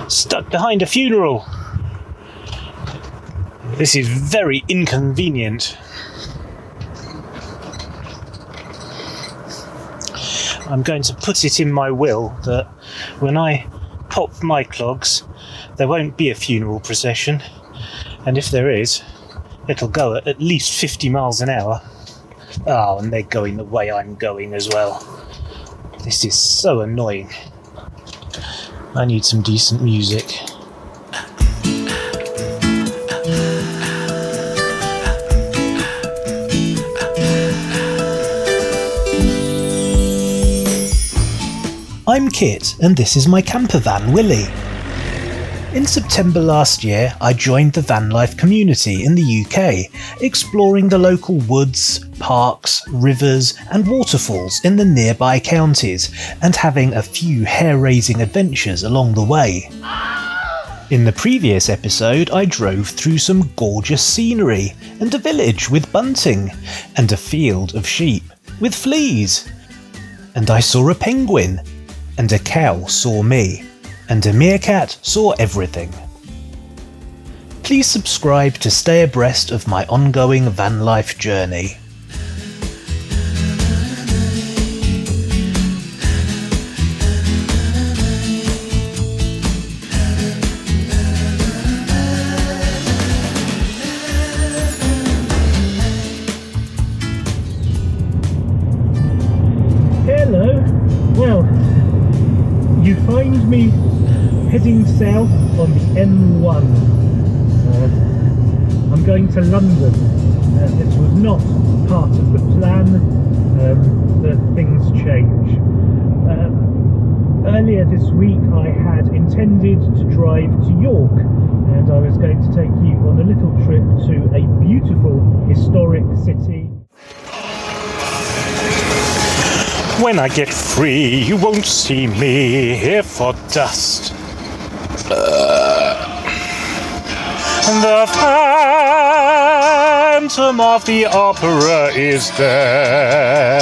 Stuck behind a funeral. This is very inconvenient. I'm going to put it in my will that when I pop my clogs, there won't be a funeral procession, and if there is, it'll go at least 50 miles an hour. Oh, and they're going the way I'm going as well. This is so annoying. I need some decent music. I'm Kit, and this is my camper van, Willie. In September last year, I joined the VanLife community in the UK, exploring the local woods, parks, rivers and waterfalls in the nearby counties, and having a few hair-raising adventures along the way. In the previous episode, I drove through some gorgeous scenery, and a village with bunting, and a field of sheep with fleas. And I saw a penguin, and a cow saw me. And a meerkat saw everything. Please subscribe to stay abreast of my ongoing van life journey. Hello. Well, you find me heading south on the M1. I'm going to London. This was not part of the plan, but things change. Earlier this week I had intended to drive to York, and I was going to take you on a little trip to a beautiful historic city. When I get free, you won't see me here for dust. The Phantom of the Opera is there.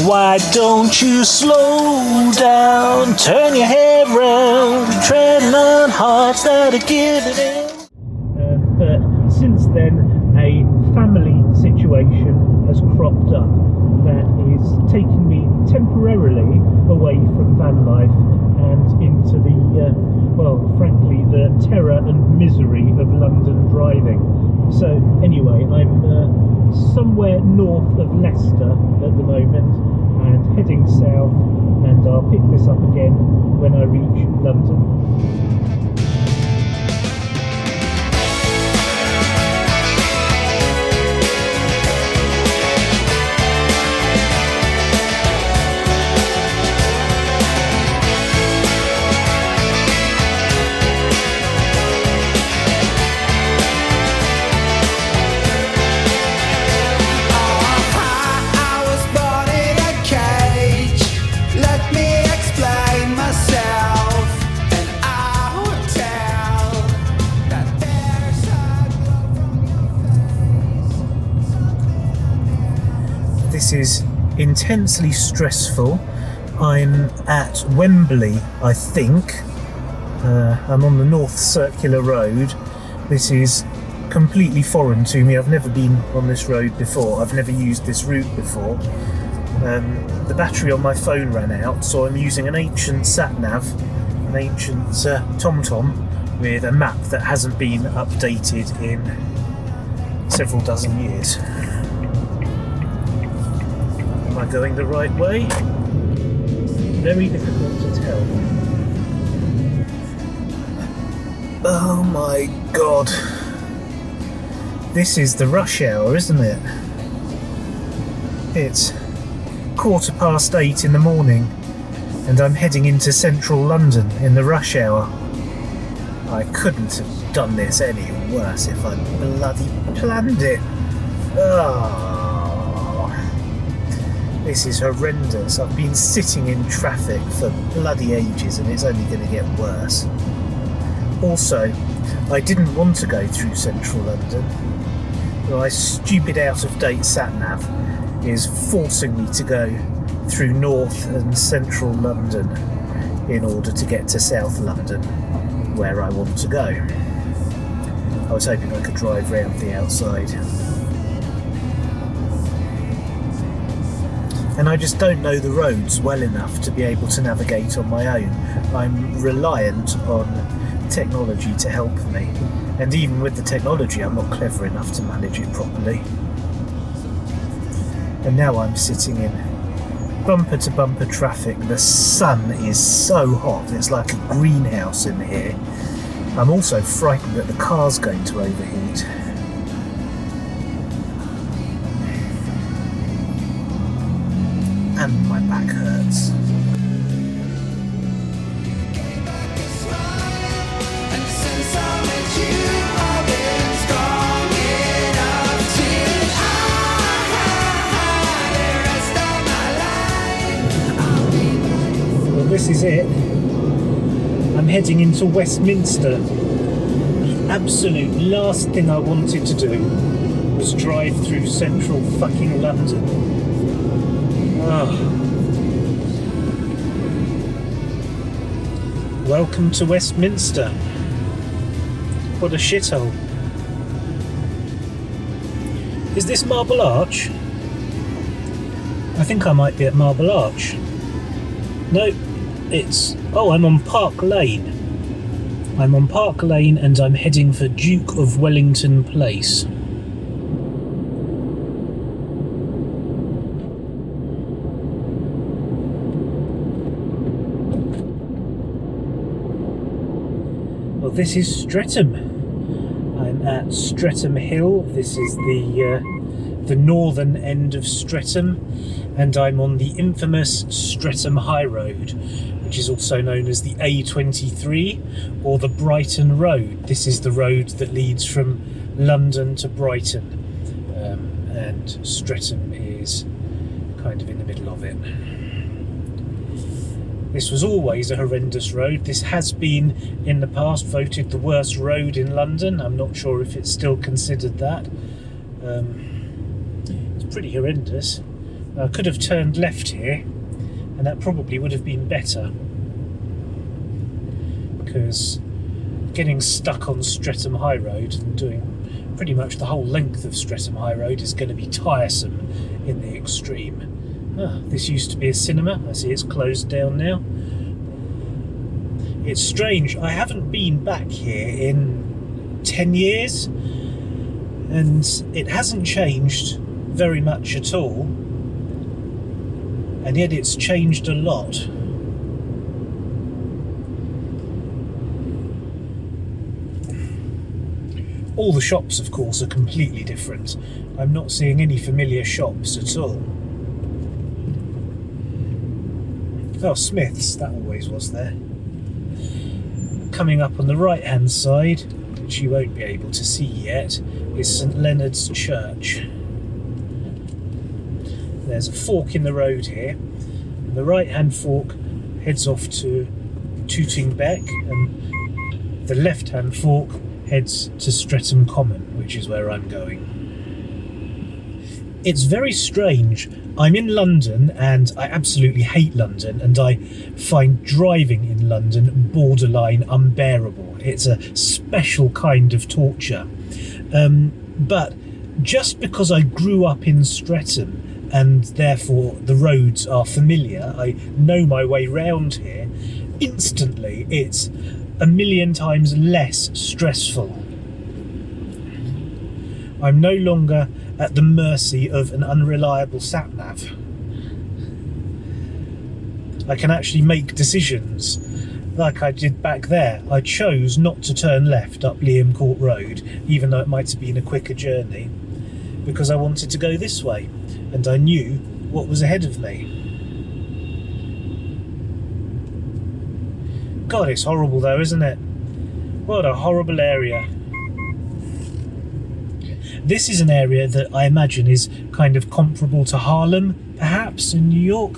Why don't you slow down, turn your head round, treading on hearts that are giving in. But since then, a family situation has cropped up that is taking me temporarily away from van life and into the, frankly, the terror and misery of London driving. So anyway, I'm somewhere north of Leicester at the moment and heading south, and I'll pick this up again when I reach London. This is intensely stressful. I'm at Wembley, I think. I'm on the North Circular Road. This is completely foreign to me. I've never been on this road before. I've never used this route before. The battery on my phone ran out, so I'm using an ancient sat-nav, an ancient TomTom, with a map that hasn't been updated in several dozen years. Am I going the right way? Very difficult to tell. Oh my god. This is the rush hour, isn't it? It's 8:15 in the morning, and I'm heading into central London in the rush hour. I couldn't have done this any worse if I'd bloody planned it. This is horrendous. I've been sitting in traffic for bloody ages, and it's only going to get worse. Also, I didn't want to go through central London. My stupid out-of-date sat-nav is forcing me to go through North and Central London in order to get to South London, where I want to go. I was hoping I could drive round the outside. And I just don't know the roads well enough to be able to navigate on my own. I'm reliant on technology to help me. And even with the technology, I'm not clever enough to manage it properly. And now I'm sitting in bumper to bumper traffic. The sun is so hot, it's like a greenhouse in here. I'm also frightened that the car's going to overheat. And my back hurts. Well, this is it. I'm heading into Westminster. The absolute last thing I wanted to do was drive through central fucking London. Welcome to Westminster. What a shithole. Is this Marble Arch? I think I might be at Marble Arch. No, it's... Oh, I'm on Park Lane. I'm on Park Lane and I'm heading for Duke of Wellington Place. Well, this is Streatham. I'm at Streatham Hill. This is the northern end of Streatham, and I'm on the infamous Streatham High Road, which is also known as the A23 or the Brighton Road. This is the road that leads from London to Brighton, and Streatham is kind of in the middle of it. This was always a horrendous road. This has been, in the past, voted the worst road in London. I'm not sure if it's still considered that. It's pretty horrendous. I could have turned left here, and that probably would have been better. Because getting stuck on Streatham High Road and doing pretty much the whole length of Streatham High Road is going to be tiresome in the extreme. This used to be a cinema. I see it's closed down now. It's strange. I haven't been back here in 10 years, and it hasn't changed very much at all. And yet it's changed a lot. All the shops, of course, are completely different. I'm not seeing any familiar shops at all. Oh, Smith's, that always was there. Coming up on the right hand side, which you won't be able to see yet, is St Leonard's Church. There's a fork in the road here, and the right hand fork heads off to Tooting Beck, and the left hand fork heads to Streatham Common, which is where I'm going. It's very strange. I'm in London and I absolutely hate London, and I find driving in London borderline unbearable. It's a special kind of torture. But just because I grew up in Streatham and therefore the roads are familiar, I know my way round here, instantly it's a million times less stressful. I'm no longer at the mercy of an unreliable sat-nav. I can actually make decisions like I did back there. I chose not to turn left up Liam Court Road, even though it might have been a quicker journey, because I wanted to go this way, and I knew what was ahead of me. God, it's horrible though, isn't it? What a horrible area. This is an area that I imagine is kind of comparable to Harlem, perhaps, in New York.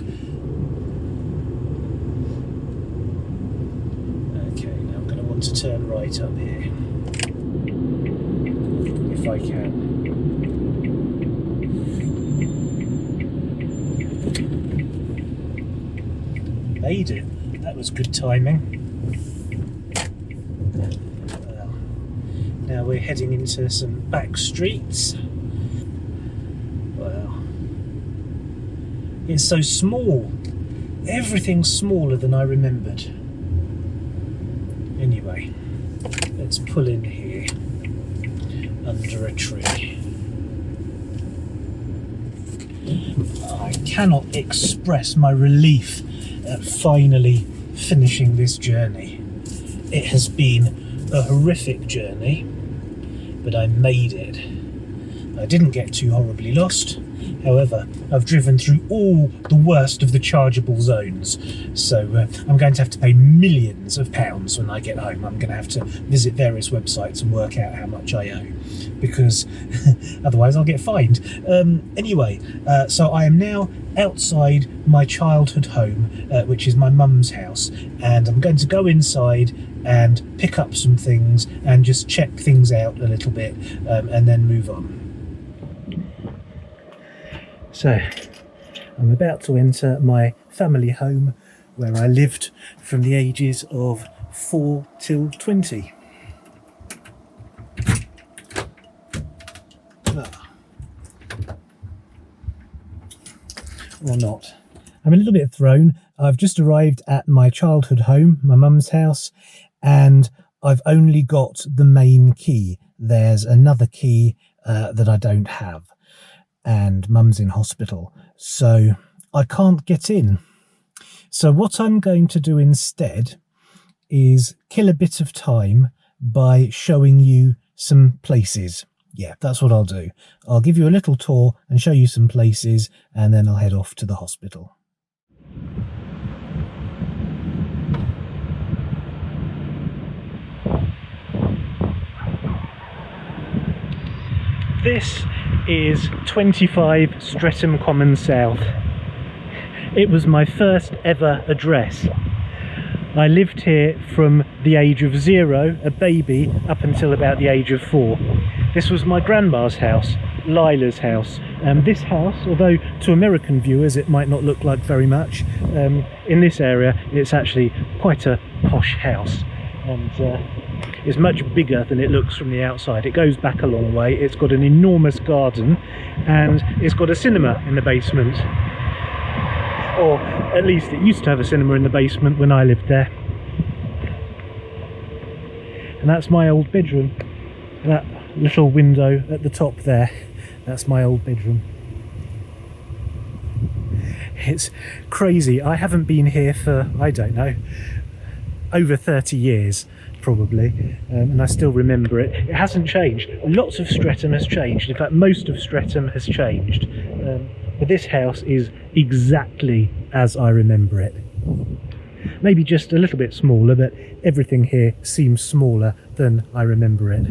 Okay, now I'm going to want to turn right up here, if I can. made it. That was good timing. Now we're heading into some back streets. Wow. It's so small. Everything's smaller than I remembered. Anyway, let's pull in here under a tree. I cannot express my relief at finally finishing this journey. It has been a horrific journey, but I made it. I didn't get too horribly lost. However, I've driven through all the worst of the chargeable zones, so I'm going to have to pay millions of pounds when I get home. I'm going to have to visit various websites and work out how much I owe, because otherwise I'll get fined. Anyway, so I am now outside my childhood home, which is my mum's house, and I'm going to go inside and pick up some things and just check things out a little bit, and then move on. So, I'm about to enter my family home where I lived from the ages of 4 till 20. Or not. I'm a little bit thrown. I've just arrived at my childhood home, my mum's house, and I've only got the main key. There's another key that I don't have, and mum's in hospital, so I can't get in. So what I'm going to do instead is kill a bit of time by showing you some places. Yeah, that's what I'll do. I'll give you a little tour and show you some places, and then I'll head off to the hospital. This is 25 Streatham Common South. It was my first ever address. I lived here from the age of 0, a baby, up until about the age of 4. This was my grandma's house, Lila's house. This house, although to American viewers it might not look like very much, in this area it's actually quite a posh house, and is much bigger than it looks from the outside. It goes back a long way. It's got an enormous garden, and it's got a cinema in the basement. Or at least it used to have a cinema in the basement when I lived there. And that's my old bedroom. That little window at the top there, that's my old bedroom. It's crazy. I haven't been here for, I don't know, over 30 years. Probably, and I still remember it. It hasn't changed. Lots of Streatham has changed. In fact, most of Streatham has changed. But this house is exactly as I remember it. Maybe just a little bit smaller, but everything here seems smaller than I remember it.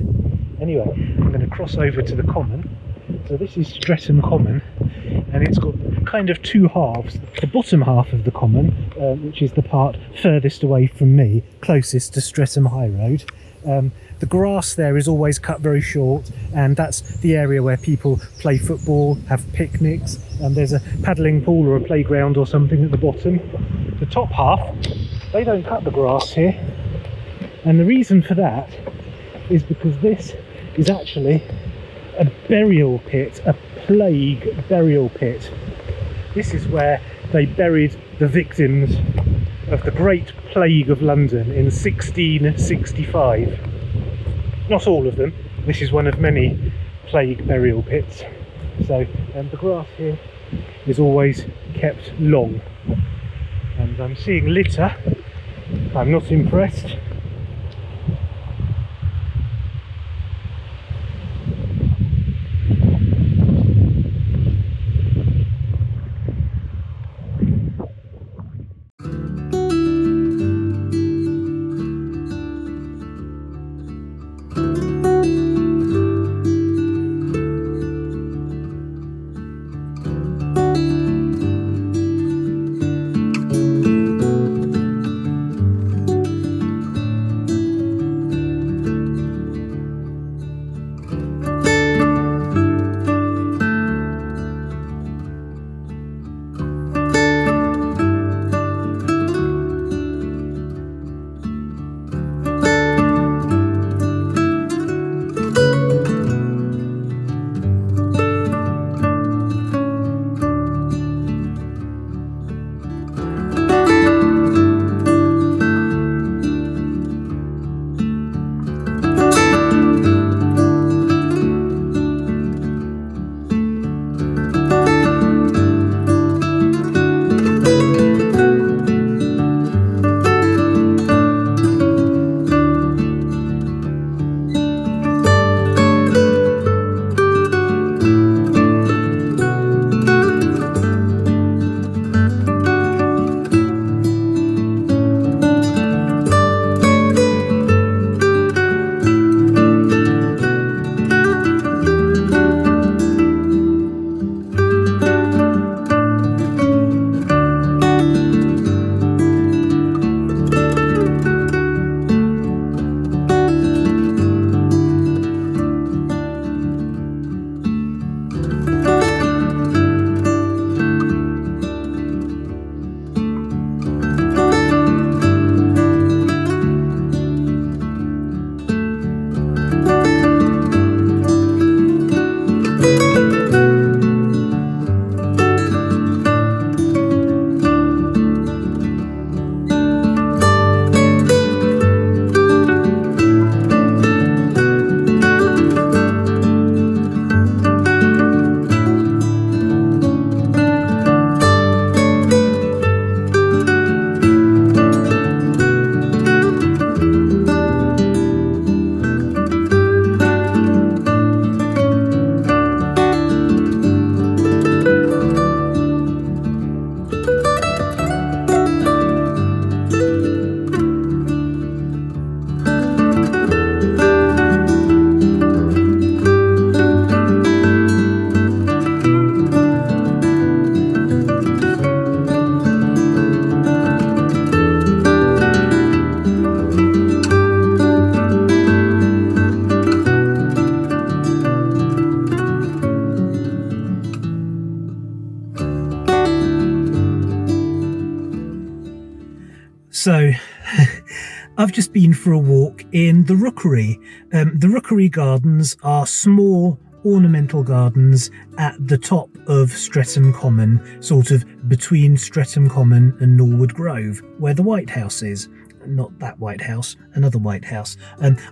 Anyway, I'm going to cross over to the common. So this is Streatham Common, and it's got kind of two halves. The bottom half of the common, which is the part furthest away from me, closest to Streatham High Road. The grass there is always cut very short, and that's the area where people play football, have picnics, and there's a paddling pool or a playground or something at the bottom. The top half, they don't cut the grass here, and the reason for that is because this is actually a burial pit, a plague burial pit. This is where they buried the victims of the Great Plague of London in 1665. Not all of them. This is one of many plague burial pits. So the grass here is always kept long. And I'm seeing litter. I'm not impressed. So, I've just been for a walk in the Rookery. The Rookery Gardens are small ornamental gardens at the top of Streatham Common, sort of between Streatham Common and Norwood Grove, where the White House is. Not that White House, another White House.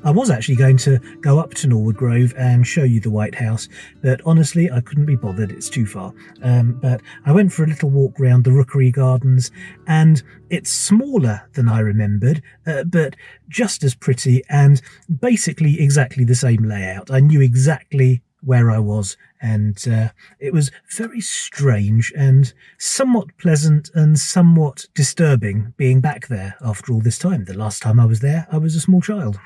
I was actually going to go up to Norwood Grove and show you the White House, but honestly I couldn't be bothered, it's too far. But I went for a little walk round the Rookery Gardens, and it's smaller than I remembered, but just as pretty and basically exactly the same layout. I knew exactly where I was, and it was very strange and somewhat pleasant and somewhat disturbing being back there after all this time. The last time I was there, I was a small child.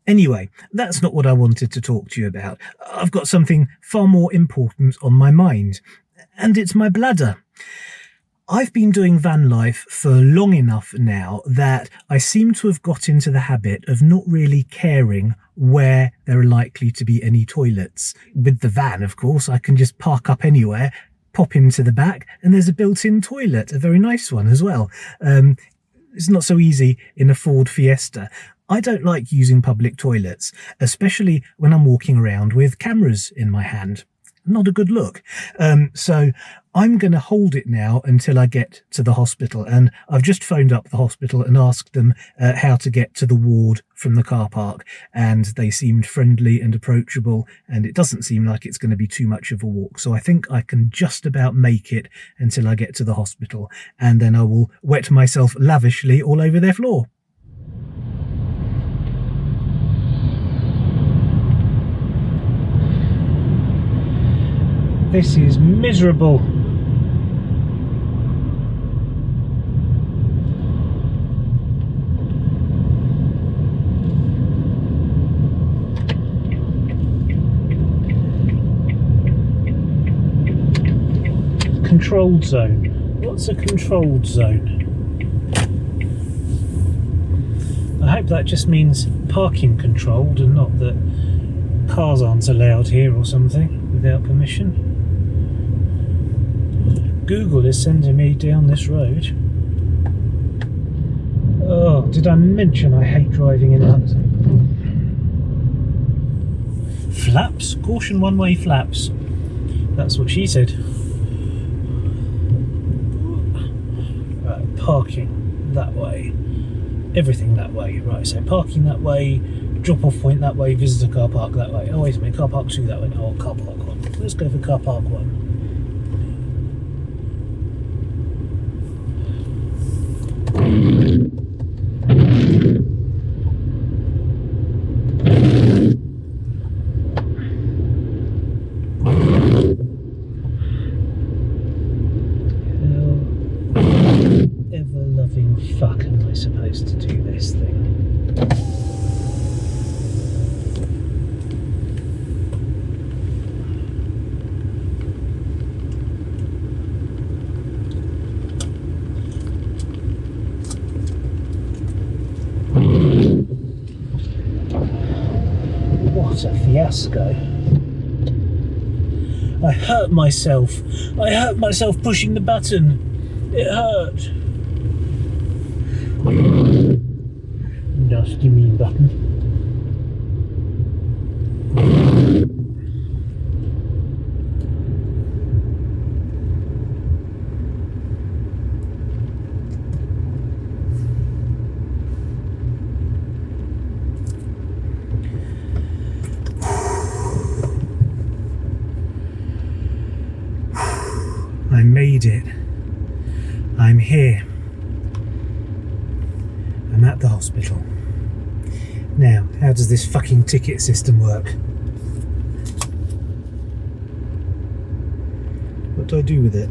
Anyway, that's not what I wanted to talk to you about. I've got something far more important on my mind, and it's my bladder. I've been doing van life for long enough now that I seem to have got into the habit of not really caring where there are likely to be any toilets. With the van, of course, I can just park up anywhere, pop into the back, and there's a built-in toilet, a very nice one as well. It's not so easy in a Ford Fiesta. I don't like using public toilets, especially when I'm walking around with cameras in my hand. Not a good look. So I'm going to hold it now until I get to the hospital, and I've just phoned up the hospital and asked them how to get to the ward from the car park, and they seemed friendly and approachable, and it doesn't seem like it's going to be too much of a walk, so I think I can just about make it until I get to the hospital, and then I will wet myself lavishly all over their floor. This is miserable. Controlled zone. What's a controlled zone? I hope that just means parking controlled and not that cars aren't allowed here or something without permission. Google is sending me down this road. Oh, did I mention I hate driving in that? Flaps? Caution one-way flaps. That's what she said. Right, parking that way. Everything that way. Right, so parking that way, drop-off point that way, visitor car park that way. Oh, wait a minute, car park 2 that way. Oh, car park 1. Let's go for car park 1. Ever-loving fuck am I supposed to do this thing? What a fiasco. I hurt myself. I hurt myself pushing the button. It hurt. Nasty mean button. I made it. I'm here. I'm at the hospital. Now, how does this fucking ticket system work? What do I do with it?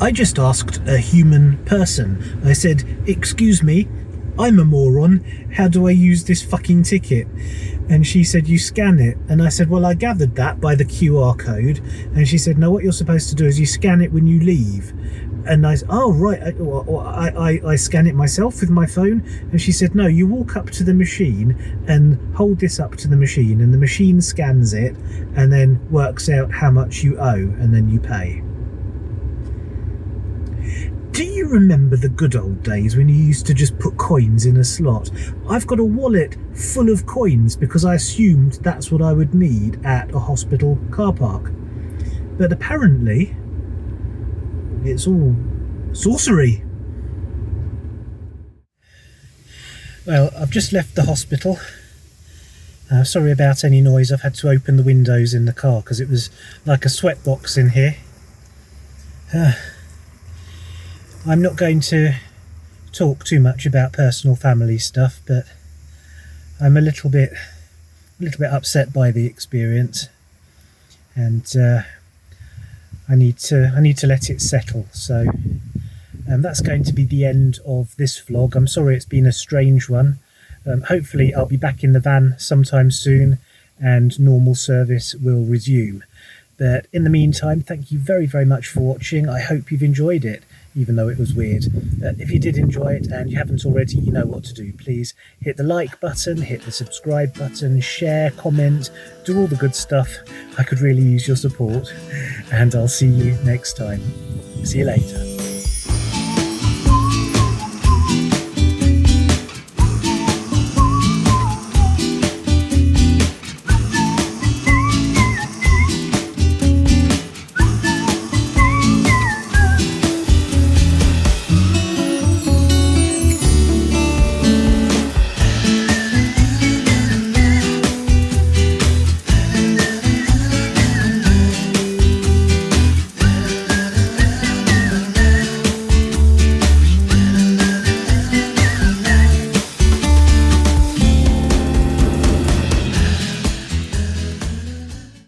I just asked a human person. I said, "Excuse me, I'm a moron. How do I use this fucking ticket?" And she said, "You scan it." And I said, "Well, I gathered that by the QR code." And she said, "No, what you're supposed to do is you scan it when you leave." And I said, "Oh, right, I scan it myself with my phone." And she said, "No, you walk up to the machine and hold this up to the machine, and the machine scans it and then works out how much you owe, and then you pay." Do you remember the good old days when you used to just put coins in a slot? I've got a wallet full of coins because I assumed that's what I would need at a hospital car park. But apparently, it's all sorcery. Well, I've just left the hospital. Sorry about any noise. I've had to open the windows in the car because it was like a sweatbox in here. I'm not going to talk too much about personal family stuff, but I'm a little bit upset by the experience, and I need to let it settle. So that's going to be the end of this vlog. I'm sorry it's been a strange one. Hopefully I'll be back in the van sometime soon and normal service will resume. But in the meantime, thank you very, very much for watching. I hope you've enjoyed it, even though it was weird. If you did enjoy it and you haven't already, you know what to do. Please hit the like button, hit the subscribe button, share, comment, do all the good stuff. I could really use your support. And I'll see you next time. See you later.